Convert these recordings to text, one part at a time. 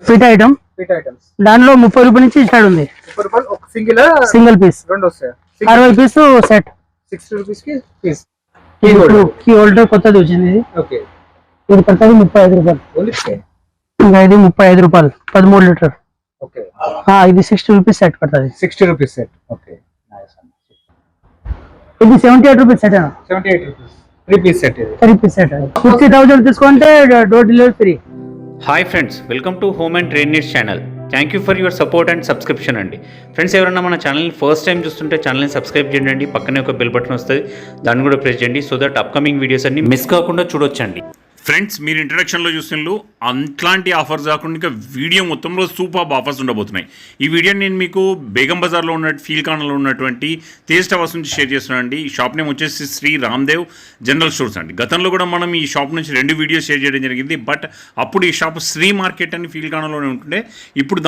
Fit item దానిలో 30 రూపాయల నుంచి స్టార్ట్ ఉంది. 30 రూపాయలు ఒక సింగిల్ పీస్, రెండు వస్తాయి. 60 పీస్ సెట్, 60 రూపీస్ కి పీస్. కీ హోల్డర్ కొత్తది వచ్చింది ఇది. ఓకే, ఇది పడుతుంది 35 రూపాయలు. ఇంకా ఇది 35 రూపాయలు 13 లీటర్. ఓకే, ఇది 60 రూపీస్ సెట్ పడుతుంది. 60 రూపీస్ సెట్. ఓకే, ఇది 78 rupees set. 78 rupees 3 piece set. ఇది 3 పీస్ సెట్ 50,000 తీసుకుంటే door delivery free. Hi friends, welcome to home and trade needs channel. Thank you for your support and subscription అండి. Friends, ఎవరైనా మన ఛానల్ని first time చూస్తుంటే ఛానల్ని subscribe చేయండి. పక్కనే ఒక బెల్ బటన్ వస్తుంది, దాన్ని కూడా ప్రెస్ చేయండి. సో దట్ అప్కమింగ్ వీడియోస్ అన్ని మిస్ కాకుండా చూడొచ్చండి. ఫ్రెండ్స్, మీరు ఇంట్రడక్షన్లో చూస్తున్నారు అట్లాంటి ఆఫర్స్ కాకుండా ఇంకా వీడియో మొత్తంలో సూపర్ ఆఫర్స్ ఉండబోతున్నాయి. ఈ వీడియో నేను మీకు బేగం బజార్లో ఉన్న ఫీల్ కార్నర్లో ఉన్నటువంటి తేజ్ టవర్స్ నుంచి షేర్ చేస్తున్నాను అండి. ఈ షాప్ నేమ్ వచ్చేసి శ్రీ రామ్దేవ్ జనరల్ స్టోర్స్ అండి. గతంలో కూడా మనం ఈ షాప్ నుంచి 2 వీడియోస్ షేర్ చేయడం జరిగింది. బట్ అప్పుడు ఈ షాప్ శ్రీ మార్కెట్ అని ఫీల్ కార్నర్లోనే ఉంటుండే. ఇప్పుడు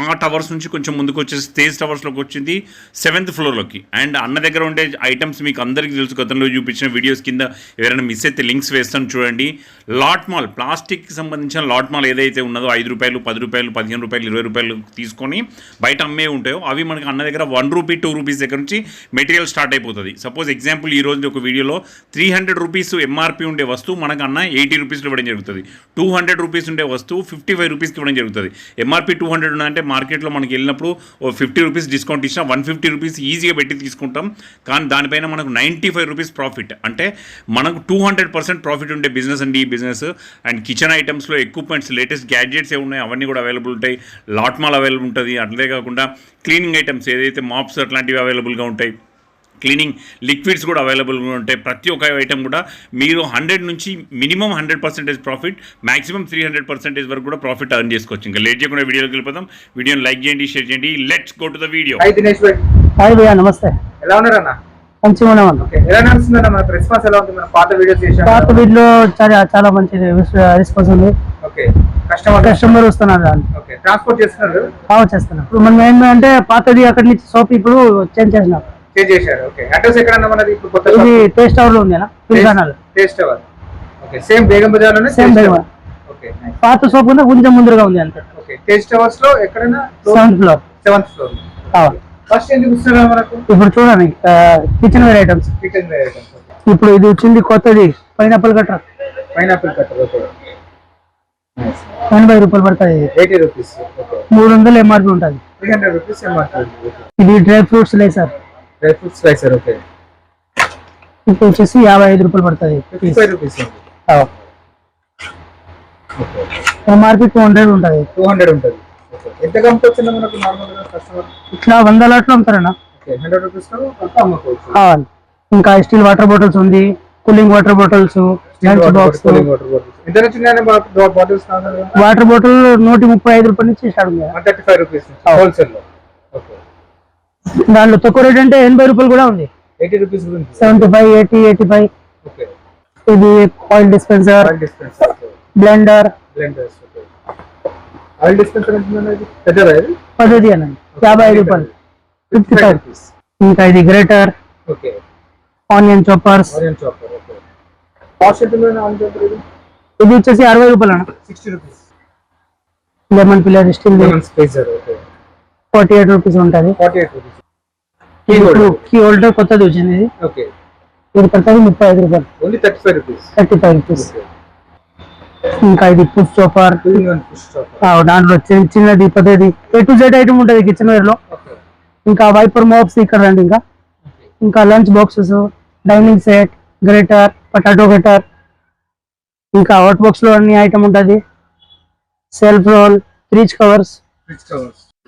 ఆ టవర్స్ నుంచి కొంచెం ముందుకు వచ్చేసి తేజ్ టవర్స్లోకి వచ్చింది 7th ఫ్లోర్లోకి. అండ్ అన్న దగ్గర ఉండే ఐటమ్స్ మీకు అందరికీ తెలుసు, గతంలో చూపించిన వీడియోస్ కింద ఎవరైనా మిస్ అయితే లింక్స్ వేస్తాను చూడండి. లాట్ మాల్, ప్లాస్టిక్కి సంబంధించిన లాట్ మాల్ ఏదైతే ఉన్నదో 5 రూపాయలు 10 రూపాయలు 15 రూపాయలు 20 రూపాయలు తీసుకొని బయట అమ్మే ఉంటాయో అవి మనకి అన్న దగ్గర 1 రూపీ 2 రూపీస్ దగ్గర నుంచి మెటీరియల్ స్టార్ట్ అయిపోతుంది. సపోజ్ ఎగ్జాంపుల్ ఈ రోజు ఒక వీడియోలో 300 రూపీస్ ఎంఆర్పీ ఉండే వస్తువు మనకు అన్న 80 రూపీస్లో ఇవ్వడం జరుగుతుంది. 200 రూపీస్ ఉండే వస్తువు 55 రూపీస్కి ఇవ్వడం జరుగుతుంది. ఎంఆర్పీ 200 ఉన్నదంటే మార్కెట్లో మనకి వెళ్ళినప్పుడు 50 రూపీస్ డిస్కౌంట్ ఇచ్చినా 150 రూపీస్ ఈజీగా పెట్టి తీసుకుంటాం. కానీ దానిపైన మనకు 95 రూపీస్ ప్రాఫిట్, అంటే మనకు 200% ప్రాఫిట్ ఉండే బిజినెస్ అండి ఈ బిజినెస్. అండ్ కిచెన్ ఐటమ్స్లో ఎక్విప్మెంట్స్, లేటెస్ట్ గ్యాడ్జెట్స్ ఏమున్నాయి అవన్నీ కూడా అవైలబుల్ ఉంటాయి. లాట్ మాల్ అవైలబుల్ ఉంటుంది. అట్లే కాకుండా క్లీనింగ్ ఐటమ్స్ ఏదైతే మాప్స్ అట్లాంటివి అవైలబుల్గా ఉంటాయి. క్లీనింగ్ లిక్విడ్స్ కూడా అవైలబుల్గా ఉంటాయి. ప్రతి ఒక్క ఐటమ్ కూడా మీరు 100 నుంచి మినిమం 100% ప్రాఫిట్, మాక్సిమం 300% వరకు కూడా ప్రాఫిట్ అర్న్ చేసుకోవచ్చు. ఇంకా లేట్ చేయకుండా వీడియోకి వెళ్ళిపోతాం. వీడియోని లైక్ చేయండి, షేర్ చేయండి. Let's go to the video. Hi Dinesh Bhai. Hi భయ్యా, నమస్తే. ఎలా ఉన్నారన్న? మంచిగా ఉన్నామన్న. ఎలా నడుస్తుందన్న మన రెస్పాన్స్? ఎలా ఉంది? మన పాత వీడియోస్ చేశాం, పాత వీడియో చాలా మంచి రెస్పాన్స్ ఉంది. ఓకే, కస్టమర్ వస్తున్నారు. ఓకే, ట్రాన్స్పోర్ట్ చేస్తున్నారు. చేస్తున్నాం. ఇప్పుడు మనం ఏంటంటే పాతది అక్కడి నుంచి షాప్ ఇప్పుడు చేంజ్ చేసినాం. చేంజ్ చేశారు. ఓకే, అడ్రస్ ఎక్కడ మనది? ఇప్పుడు కొత్త ఇది టేస్ట్ టవర్ లో ఉంది అన్న, taste tower. Okay, same Begum Bazar లోనే. సేమ్ బేగం. ఓకే, పాత షాప్ ఉంది, కొంచెం ముందుగా ఉంది అంతే. ఓకే, టేస్ట్ టవర్స్ లో ఎక్కడైనా 7th ఫ్లోర్. ఫస్ట్ ఏం చూపిస్తున్నారు మనకు? ఇప్పుడు చూడండి కిచెన్ వేర్ ఐటమ్స్. ఇప్పుడు ఇది వచ్చింది కొత్తది పైనాపిల్ కట్టర్. ఓకే, 80 రూపాయలు పడుతుంది. 80 రూపీస్. 300 ఎంఆర్పి ఉంటుంది. 300 రూపీస్ ఎంఆర్పి. ఇది డ్రై ఫ్రూట్స్ స్లైసర్. ఓకే, ఇప్పుడు వచ్చేసి 55 రూపాయలు పడుతుంది. 55 రూపీస్. ఎంఆర్పి 200 ఉంటుంది. 200 ఉంటుంది. ఎంత కమ్ముకోవచ్చు మనకు నార్మల్గా కస్టమర్? ఇట్లా 100 లాట్లు అమ్ముతారన్నా. 100 రూపీస్ అమ్ముకోవచ్చు. ఇంకా స్టీల్ వాటర్ బాటిల్స్ ఉంది, cooling water bottles, lunch box. ఎంత నుంచి బాటిల్స్? వాటర్ బాటిల్ 135 రూపాయల నుంచి స్టార్ట్ ఉంది. 135 రూపీస్ హోల్సేల్ లో. ఓకే, దాంట్లో తక్కువ రేట్ అంటే 80 రూపాయలు కూడా ఉంది. 80 రూపీస్ గురించి 75, 80, 85. ఓకే, ఇది oil dispenser, blender. Oil dispenser పెద్దదా? ఇది పద్ధతి అనండి 55 రూపాయలు, 55 రూపీస్. ఇంకా ఇది greater. Okay, onion choppers. Okay, cost ఎంత ఉంది ఆనియన్ చాపర్? ఇది వచ్చేసి 60 రూపాయలు అన్న. 60 rupees. Lemon peeler steel lemon slicer. Okay, 48 rupees ఉంటుంది. 48 రూపీస్. కీ హోల్డర్ కొత్తది వచ్చింది ఇది. ఓకే, ఇది పడుతుంది 35 రూపాయలు. Only 35 rupees. 35 రూపీస్. ఇంకా ఇది పుష్ చాపర్. దాంట్లో చిన్నది పెద్దది A to Z ఐటమ్ ఉంటుంది కిచెన్ వేర్ లో. ఇంకా వైపర్ మోప్స్ ఇక్కడ రండి. ఇంకా lunch boxes, dining set, grater, potato cutter, ఇంకా హాట్ బాక్స్ లో అన్ని ఐటమ్ ఉంటుంది. Self roll, fridge covers.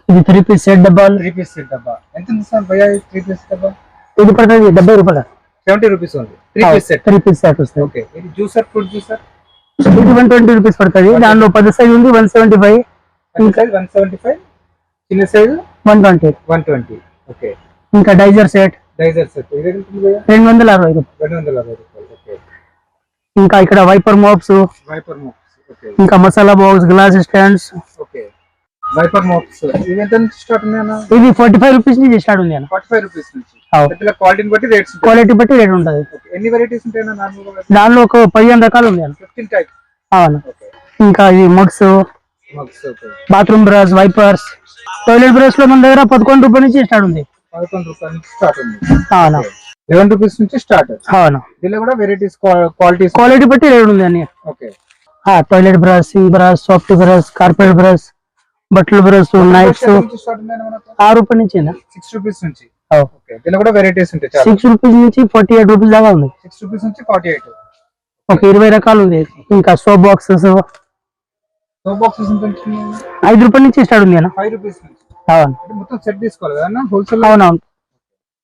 ఇది 3 పీస్ సెట్ డబ్బాలు. 3 పీస్ సెట్ డబ్బా ఎంత ఇస్తారు భయ్యా? 3 పీస్ డబ్బా ఇది పడుతుంది 70 రూపాయలు. 70 రూపీస్ ఉంది. 3 పీస్ సెట్. 3 పీస్ సెట్ వస్తుంది. ఓకే, ఇది జ్యూసర్, ఫ్రూట్ జ్యూసర్. ఇది 120 రూపీస్ పడుతుంది. దానిలో 10 సైజ్ ఉంది 175. ఇంకా 175, చిన్న సైజ్ 120. ఓకే, ఇంకా డైజర్ సెట్. ఇది ఎంత ఉంది భయ్యా? 260 రూపాయలు. 260 రూపాయలు. ఓకే, ఇంకా ఇక్కడ వైపర్ మోప్స్. ఓకే, ఇంకా masala box, glass stands. Okay, wiper mops. ఇది ఎంత నుంచి స్టార్ట్ ఉంది అన్న? ఇది 45 రూపీస్ నుంచి స్టార్ట్ ఉంది అన్న. 45 రూపీస్ నుంచి. క్వాలిటీని బట్టి రేట్స్. క్వాలిటీ బట్టి రేట్ ఉంటుంది. ఎన్ని వెరైటీస్ ఉంటాయి అన్న నార్మల్ గా? దానిలో ఒక 15 రకాలు ఉంది అన్న. 15 టైప్స్. అవును. ఇంకా ఇది mugs, mugs okay. Bathroom brush, wipers, toilet brush లో మన దగ్గర 11 రూపాయల నుంచి స్టార్ట్ ఉంది. 11 రూపాయల నుంచి స్టార్ట్ ఉంది. అవునా, 11 రూపీస్ నుంచి స్టార్ట్. అవునా. దీనిలో కూడా వెరైటీస్ క్వాలిటీస్. క్వాలిటీ బట్టి రేట్ ఉంది అన్ని. Okay. Toilet brush, sink brush, soft brush, carpet brush, బట్టల బ్రష్, నైఫ్స్. 6 రూపాయల నుంచి 6 రూపీస్ నుంచి. ఓకే. దీనిలో కూడా వెరైటీస్ ఉంటాయి చాలా. 6 రూపీస్ నుంచి 48 రూపీస్ దాకా ఉంది. 6 రూపీస్ నుంచి 48. ఓకే, 20 రకాలు ఉంది. ఇంకా సోప్ బాక్సెస్. సోప్ బాక్సెస్ ఎంత ఉంటుంది? 5 రూపాయల నుంచి స్టార్ట్ ఉంది అన్న. 5 రూపీస్ నుంచి. అవును, అంటే మొత్తం సెట్ తీసుకోవాలి కదా హోల్సేల్? అవునవును,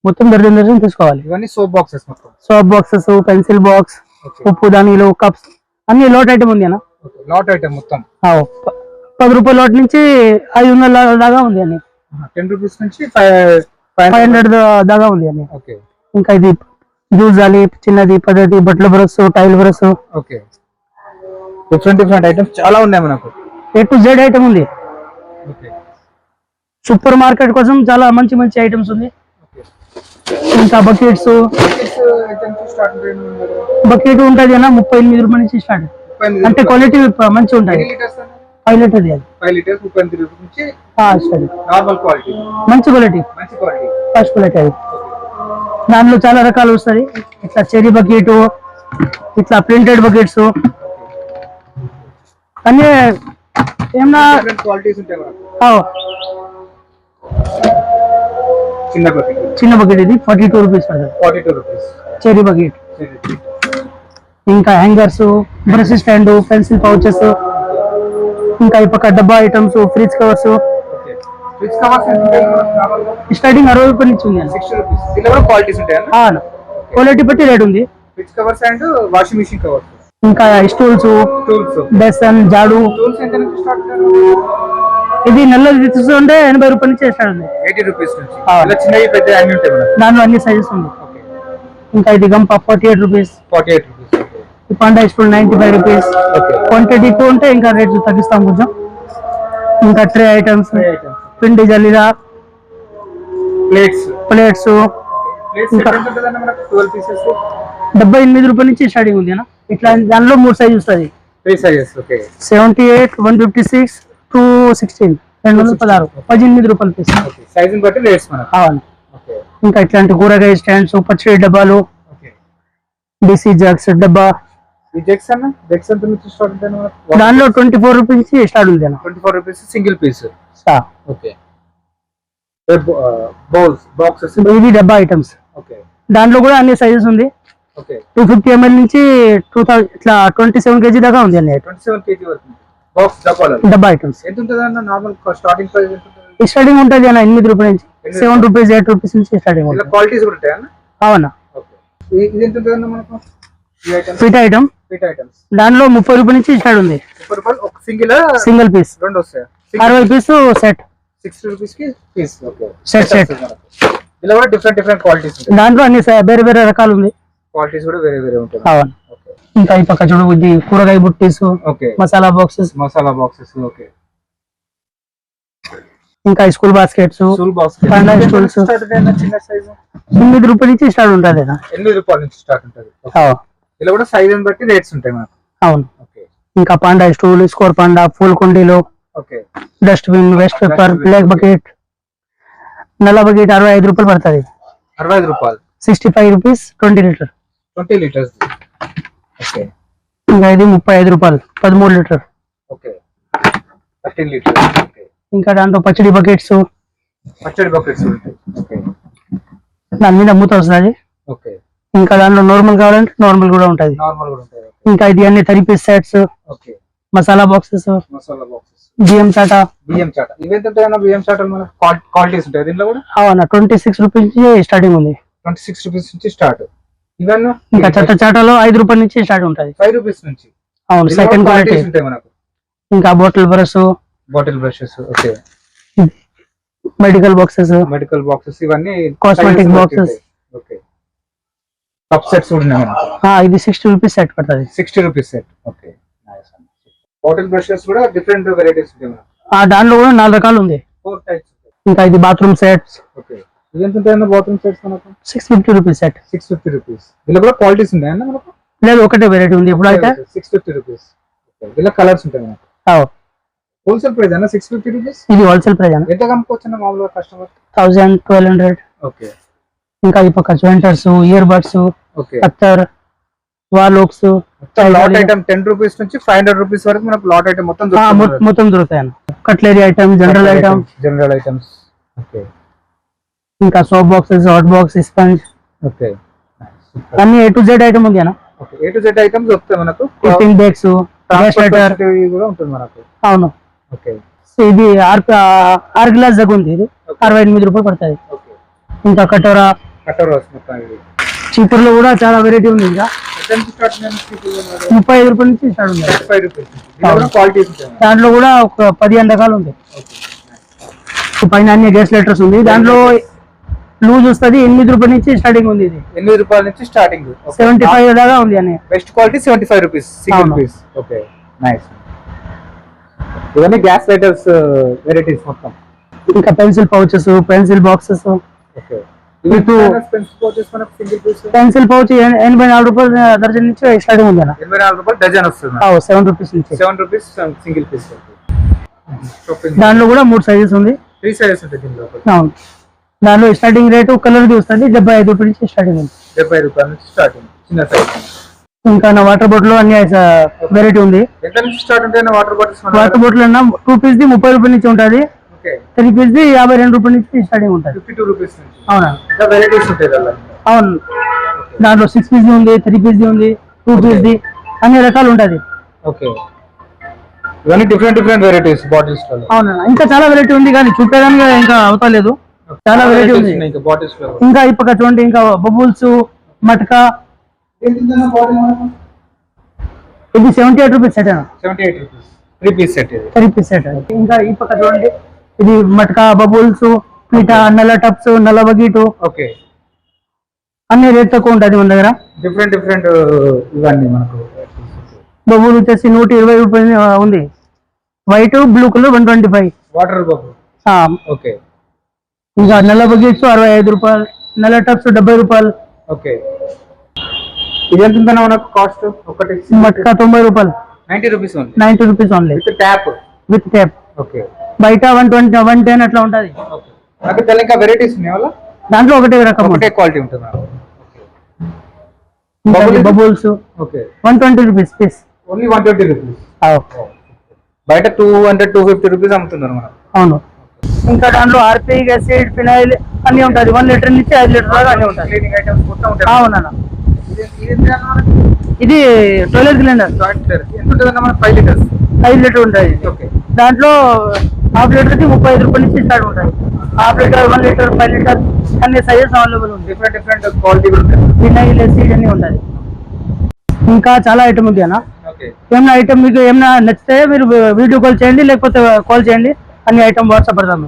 మొత్తం దర్జన్ తీసుకోవాలి. ఇవన్నీ సోప్ బాక్సెస్ మొత్తం. సోప్ బాక్సెస్, పెన్సిల్ బాక్స్, ఉప్పు దానిలో కప్స్, అన్ని లోట్ ఐటమ్ ఉంది అన్న. లాట్ ఐటమ్ మొత్తం. 10 రూపాయల లోట్ నుంచి 500 దాకా ఉంది అన్ని. 10 రూపీస్ నుంచి 500 దాకా ఉంది అన్ని. ఓకే. ఇంకా ఇది జ్యూస్ జాలి, చిన్నది, పెద్దది, బట్టల brush, tile brush. Okay. Different items చాలా ఉన్నాయి మనకు. A to Z ఐటమ్ ఉంది. ఓకే. సూపర్ మార్కెట్ కోసం చాలా మంచి ఐటమ్స్ ఉంది. ఇంకా బకెట్స్ బకెట్ ఉంటుంది అన్న 38 రూపాయల నుంచి స్టార్ట్. అంటే క్వాలిటీ మంచిగా ఉంటుంది. 5 లీటర్ 5 లీటర్స్ 38 రూపాయల నుంచి స్టార్ట్. నార్మల్ క్వాలిటీ, మంచి క్వాలిటీ, ఫస్ట్ క్వాలిటీ. అది దాంట్లో చాలా రకాలు వస్తాయి. ఇట్లా చెరీ బకెట్, ఇట్లా ప్రింటెడ్ బకెట్స్ అన్నీ ఏమన్నా క్వాలిటీస్ ఉంటాయి మనకు. చిన్న బకెట్ ఇది 42 రూపీస్ పడుతుంది. 42 రూపీస్ చెరీ బకెట్. ఇంకా hangers, brush stand, pencil pouches, ఇంకా ఈ పక్క డబ్బా items, fridge covers. Fridge covers starting 60 రూపాయల నుంచి ఉంది. 60 రూపీస్. దీనిలో కూడా క్వాలిటీస్ ఉంటాయి అన్న. క్వాలిటీ బట్టి రేట్ ఉంది. Fridge covers and washing machine covers. ఇంకా స్టూల్స్, టూల్స్, బెసన్, జాడు. టూల్స్ ఎంత నుంచి స్టార్ట్? ఇది నల్లది తీసుకుంటే 80 రూపాయల నుంచి స్టార్ట్ ఉంది. 80 రూపీస్ నుంచి. ఇలా చిన్నవి పెద్ద అన్ని ఉంటాయి మనకు. దాంట్లో అన్ని సైజెస్ ఉంది. ఇంకా ఇది గంప 48 రూపీస్. 48 రూపీస్. ఈ పాండా స్టూల్ 95 రూపీస్. క్వాంటిటీ ఎక్కువ ఉంటే ఇంకా రేట్లు తగ్గిస్తాం కొంచెం. ఇంకా ట్రే ఐటమ్స్, పిండి జల్లిరా, ప్లేట్స్. ఇంకా 78 రూపాయల నుంచి స్టార్టింగ్ ఉంది అన్న. ఇట్లా దానిలో 3 సైజ్ వస్తుంది. 3 సైజెస్. ఓకే. 78, 156, 216, 216, 18 రూపాయలు పీస్. సైజ్ బట్టి రేట్స్ మనకు. అవును. ఓకే. ఇంకా ఇట్లాంటి కూరగాయ స్టాండ్స్, పచ్చడి డబ్బాలు, ఓకే. డిసి జగ్స్ డబ్బా. ఈ జగ్స్ అన్న జగ్స్ ఎంత నుంచి స్టార్ట్ ఉంటాయి మనకు? దానిలో 24 రూపీస్ నుంచి స్టార్ట్ ఉంది అన్న. 24 rupees single piece. Okay. Boxes, ఇవి డబ్బా ఐటమ్స్. ఓకే. దాంట్లో కూడా అన్ని సైజెస్ ఉంది. ఓకే. 250 ml నుంచి 2000 ఇట్లా 27 kg దాకా ఉంది అన్ని. 27 kg వరకు బాక్స్ డబ్బా ఐటమ్స్. ఎంత ఉంటుంది అన్న నార్మల్ స్టార్టింగ్ ప్రైస్? ఎంత ఉంటుంది? స్టార్టింగ్ ఉంటుంది అన్న 8 రూపాయల నుంచి, 7 రూపీస్, 8 రూపీస్ నుంచి స్టార్టింగ్ ఉంటుంది. క్వాలిటీస్ కూడా ఉంటాయి అన్న. అవునా. ఓకే. ఇది ఎంత ఉంటుంది అన్న మనకు? ఈ ఐటమ్ ఫిట్ ఐటమ్స్ దానిలో 30 రూపాయల నుంచి స్టార్ట్ ఉంది. 30 రూపాయలు ఒక సింగిల్ పీస్. రెండు వస్తాయి. 60 పీస్ సెట్. 60 రూపీస్ కి పీస్. ఓకే. సెట్. ఇలా కూడా డిఫరెంట్ క్వాలిటీస్ ఉంటాయి. దాంట్లో అన్ని వేరే రకాలు ఉంది. క్వాలిటీస్ కూడా వేరే ఉంటాయి. అవును. ఇంకా ఈ పక్క చూడు, ఇది కూరగాయ బుట్టీస్, మసాలా బాక్సెస్. ఓకే. ఇంకా స్కూల్ బాస్కెట్స్, పండా స్టూల్స్. చిన్న సైజు 8 రూపాయల నుంచి స్టార్ట్ ఉంటుంది. 8 రూపాయల నుంచి స్టార్ట్ ఉంటుంది. ఇలా కూడా సైజ్ బట్టి రేట్స్ ఉంటాయి మనకు. అవును. ఓకే. ఇంకా పాండా స్టూల్, స్కోర్ పాండా, పూల్ కుండీలు, okay, dustbin, waste paper, black bucket, నల్ల బకెట్ 65 రూపాయలు పడుతుంది. 65 రూపాయలు. 65 రూపీస్ 20 లీటర్. 20 లీటర్స్. ఓకే. ఇంకా ఇది 35 రూపాయలు 13 లీటర్. ఓకే. 13 లీటర్. ఓకే. ఇంకా దాంట్లో పచ్చడి బకెట్స్ ఉంటాయి. ఓకే. దాని మీద మూత వస్తుంది. ఓకే. ఇంకా దాంట్లో నార్మల్ కావాలంటే నార్మల్ కూడా ఉంటుంది. ఇంకా ఇది అన్ని 30 piece sets. Okay. Masala boxes, బియ్యం చాట. బియ్యం చాట మన క్వాలిటీస్ ఉంటాయి దీంట్లో కూడా. అవునా. 26 రూపీస్ నుంచి స్టార్టింగ్ ఉంది. 26 రూపీస్ నుంచి స్టార్ట్. ఇవన్నీ ఇంకా చెత్త చాటలో 5 రూపాయల నుంచి స్టార్ట్ ఉంటుంది. 5 రూపీస్ నుంచి. అవును. సెకండ్ క్వాలిటీ ఉంటాయి మనకు. ఇంకా bottle brushes. Okay. Medical boxes ఇవన్నీ cosmetic boxes. Okay. Cup sets ఉన్నాయి. ఇది 60 రూపీస్ సెట్ పడుతుంది. 60 rupees set. Okay. Nice. Bottle brushes కూడా డిఫరెంట్ వెరైటీస్ ఉంటాయి. దాంట్లో కూడా 4 రకాలు ఉంది. 4 టైప్స్. ఇంకా ఇది బాత్రూమ్ సెట్స్. ఓకే. ఇవెంత ఉంటాయన్న బాత్రూమ్ సెట్స్ మనకు? 650 రూపీస్ సెట్. 650 రూపీస్. దీనిలో కూడా క్వాలిటీస్ ఉన్నాయన్న మనకు? లేదు, ఒకటే వెరైటీ ఉంది ఇప్పుడు అయితే. 650 రూపీస్. ఓకే. దీనిలో కలర్స్ ఉంటాయి మనకు. హోల్సేల్ ప్రైస్ అన్న 650 రూపీస్. ఇది హోల్సేల్ ప్రైస్ అన్న. ఎంత కమ్ముకోవచ్చు అన్న మామూలుగా కస్టమర్? 1200. ఓకే. ఇంకా ఈ పక్క జోయింటర్స్, ఇయర్ బడ్స్, ఓకే. కత్తర్, wall hooks, lot item 10 rupees నుంచి 500 రూపీస్ వరకు మనకు లాట్ ఐటమ్ మొత్తం మొత్తం దొరుకుతాయి అన్న. Cutlery item, general items. Okay. ఇంకా soap boxes, hot box, sponge. Okay. అన్ని A to Z ఐటమ్ ఉంది అన్న. Okay. A to Z items వస్తాయి మనకు. టిఫిన్ బ్యాగ్స్, గ్యాస్ లైటర్ కూడా ఉంటుంది మనకు. అవును. ఓకే. సో ఇది 6 గ్లాస్ జగ్ ఉంది. ఇది 68 రూపాయలు పడుతుంది. ఓకే. ఇంకా కటోరా మొత్తం ఇది చీపుర్ లో కూడా చాలా వెరైటీ ఉంది. ఇంకా 35 రూపాయల నుంచి స్టార్ట్ ఉంది. 35 రూపీస్ క్వాలిటీ. దాంట్లో కూడా ఒక 15 రకాలు ఉంది. పైన అన్ని గ్యాస్ లైటర్స్ ఉంది. దాంట్లో లూజ్ వస్తుంది. 8 రూపాయల నుంచి స్టార్టింగ్ ఉంది. ఇది 8 రూపాయల నుంచి స్టార్టింగ్ 75 దాకా ఉంది అని. Best quality 75 rupees single piece. Okay, nice. ఇవన్నీ గ్యాస్ లైటర్స్ వెరైటీస్ మొత్తం. ఇంకా pencil pouches, pencil boxes. Okay. మీకు పెన్సిల్ పౌచెస్ మనకు సింగిల్ పీస్. పెన్సిల్ పౌచ్ 84 రూపాయలు దర్జన్ నుంచి స్టార్టింగ్ ఉంది అన్న. 84 రూపాయలు డజన్ వస్తుంది. 7 రూపీస్ నుంచి 7 రూపీస్ సింగిల్ పీస్. దాంట్లో కూడా 3 సైజెస్ ఉంది. 3 సైజెస్ ఉంటాయి దీంట్లో. అవును. దాంట్లో స్టార్టింగ్ రేటు కలర్ ది వస్తుంది 75 రూపాయల నుంచి స్టార్టింగ్ ఉంది. 75 రూపాయల నుంచి స్టార్టింగ్ చిన్న సైజ్. ఇంకా నా వాటర్ బాటిల్ అన్ని వెరైటీ ఉంది. ఎంత నుంచి స్టార్ట్ ఉంటాయి వాటర్ బాటిల్స్? వాటర్ బాటిల్ అన్న 2 పీస్ ది 30 రూపాయల నుంచి ఉంటుంది. ఓకే. 3 పీస్ ది 52 రూపాయల నుంచి స్టార్టింగ్ ఉంటుంది. 52 రూపీస్ నుంచి. అవునా? ఇంకా వెరైటీస్ ఉంటాయి కదా? అవును. దాంట్లో 6 పీస్ ది ఉంది, 3 పీస్ ది ఉంది, 2 పీస్ ది, అన్ని రకాలు ఉంటుంది. ఓకే. ఇవన్నీ డిఫరెంట్ వెరైటీస్ బాటిల్స్ లో. అవునా? ఇంకా చాలా వెరైటీ ఉంది కానీ చూపేదానికి ఇంకా అవుతలేదు. చాలా వెరైటీ ఉంది ఇంకా బాటిల్స్ లో. ఇంకా ఈ పక్క చూడండి, ఇంకా బబుల్స్, మటకా. ఇది 78 రూపీస్ సెట్ అన్న. 78 rupees 3 piece set. 3 piece set. ఇంకా ఈ పక్క చూడండి, ఇది మటకా, బబుల్స్, పీట, నల్ల టప్స్, నల్ల బకెట్. ఓకే. అన్ని రేట్ తక్కువ ఉంటుంది మన దగ్గర. డిఫరెంట్ ఇవన్నీ మనకు. బబుల్ వచ్చేసి 120 రూపాయలు ఉంది. White, blue colour 125. Water bubble. Okay. ఇంకా నల్ల బకెట్స్ 65 రూపాయలు, నల్ల టప్స్ 70 రూపాయలు. ఓకే. ఇది ఎంత ఉందన్న మనకు కాస్ట్? ఒకటి మటకా 90 రూపాయలు. 90 rupees only. 90 rupees only with tap. Okay. బయట 120, 110 అట్లా ఉంటుంది. ఓకే. నాకు తెల్ల ఇంకా వెరైటీస్ ఉన్నాయి వాళ్ళ దాంట్లో ఒకటే రకం, ఒకటే క్వాలిటీ ఉంటుంది. Bubbles. Okay. 120 rupees piece. Only 120 rupees. బయట 200, 250 రూపీస్ అమ్ముతున్నారు మనం. అవును. ఇంకా దాంట్లో హార్పిక్, యాసిడ్, ఫినాయిల్ అన్ని ఉంటుంది. 1 లీటర్ నుంచి 5 లీటర్ దాకా అన్ని ఉంటాయి. క్లీనింగ్ ఐటమ్స్ మొత్తం ఉంటాయి. అవునన్నా. ఇది టాయిలెట్ క్లీనర్. ఎంత ఉంటుందన్న మనకు? 5 లీటర్స్. 5 లీటర్ ఉంటుంది. ఓకే. దాంట్లో హాఫ్ లీటర్ కి 35 రూపాయల నుంచి స్టార్ట్ ఉంటాయి. హాఫ్ లీటర్, 1 లీటర్, 5 లీటర్ అన్ని సైజెస్ అవైలబుల్ ఉంది. డిఫరెంట్ క్వాలిటీ కూడా ఉంటాయి. ఫినాయిల్, యాసిడ్ అన్ని ఉంటుంది. ఇంకా చాలా ఐటమ్ ఉంది అన్న. ఓకే. ఏమైనా ఐటమ్ మీకు ఏమైనా నచ్చితే మీరు వీడియో కాల్ చేయండి, లేకపోతే కాల్ చేయండి. అన్ని ఐటమ్ వాట్సాప్ పెడతాము.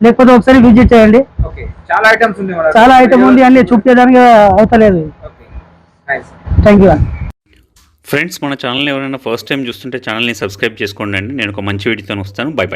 లేకపోతే ఒకసారి విజిట్ చేయండి. ఓకే. చాలా ఐటమ్స్ ఉంది మన. చాలా ఐటమ్ ఉంది, అన్ని చూపించడానికి అవుతలేదు. Okay, nice. Thank you. Friends, మన ఛానల్ని ఎవరైనా ఫస్ట్ టైం చూస్తుంటే ఛానల్ని సబ్స్క్రైబ్ చేసుకోండి అండి. నేను ఒక మంచి వీడియోతో వస్తాను. By by.